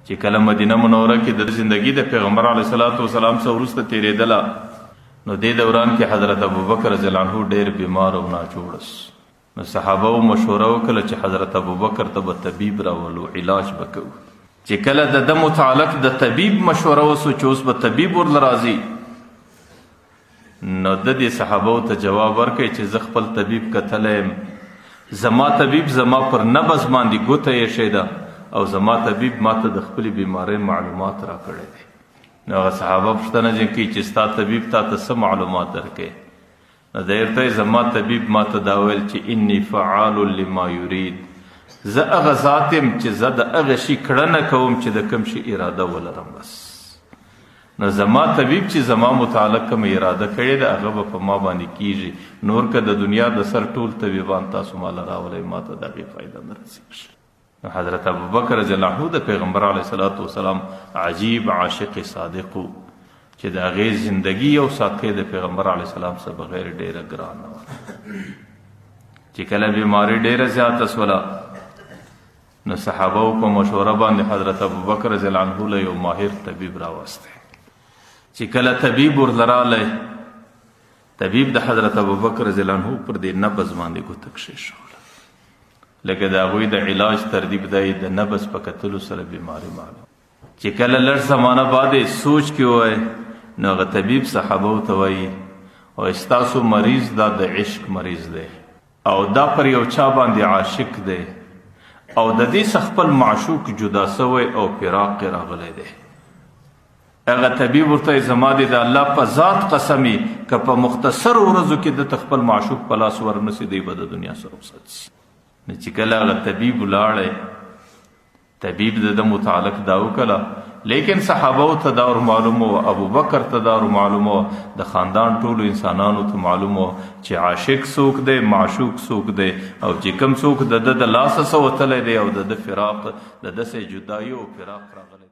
چې کله مدینه منوره کې د زندگی د پیغمبر علیه الصلاۃ والسلام څخه وروسته تیرېدله نو دې دوران کې حضرت ابوبکر رضی الله عنه ډېر بیمار او ناجوړس. نو صحابه مشوره وکړه چې حضرت ابوبکر ته به طبیب راولو، علاج به کوو. چې کله د ده متعلق د طبیب مشوره وسو چې اوس به طبیب ورله راځي، نو د دې صحابو ته جواب ورکړي چې زه خپل طبیب کتلی یم، زما طبیب زما پر نبض باندې ګوته ایښې ده او زما طبیب ما ته د خپلې بیمارۍ معلومات راکړی دی. نو هغه صحابه پوښتنه کوي چې ستا طبیب تا ته څه معلومات درکوي؟ نو دی ورته زما طبیب ما ته دا ویل چې انی فعال لما یرید، زه هغه ذات یم چې زه د هغه شي کړنه کوم چې د کوم شي اراده ولرم. بس نو زما طبیب چې زما متعلق کوم اراده کړې ده هغه به په ما باندې کیږي، نور که د دنیا د سر ټول طبیبان تاسو ماله راولئ ما ته د هغې فایده نه رسېږي. نو حضرت ابوبکر رضی الله عنه د پیغمبر علیه الصلاۃ والسلام عجیب عاشق صادق و چې د هغې زندگی او ساتکۍ د پیغمبر علیه السلام څخه بغیر ډېره ګرانه وه. چې کله بیماري ډېره زیاته سوله نو صحابو په مشوره باندې حضرت ابوبکر رضی الله عنه له یو ماهر طبیب راوستی. چې کله طبیب ورله راغلی، طبیب د حضرت ابوبکر رضی الله عنه پر دې نبض باندې ګوته کښېښوله، لکه د هغوی د علاج ترتیب دی د نبض په کتلو سره بیماري معلوم. چې کله لږ زمانه بعد سوچ کې وای نو هغه طبیب صحابو ته وایي او ستاسو مریض دا د عشق مریض دی او دا پر یو چا باندې عاشق دی او د دې څخه خپل معشوق جدا سوی او فراق کې راغلی دی. هغه طبیب ورته زما دی د الله په ذات قسمی که په مختصر ورځو کې د خپل معشوق په لاس ورنسي دی به د دنیا سره رخصت شي. نو چې کله هغه طبیب ولاړی، طبیب د ده متعلق دا وکړه، لیکن صحابو ته دا ور معلومه وه، ابوبکر ته دا ور معلومه وه، د خاندان ټولو انسانانو ته معلومه وه چې عاشق څوک دی، معشوق څوک دی، او چې کوم څوک د ده د لاسه څه وتلی دی او د ده فراق د ده سه جدایي او فراق راغلی.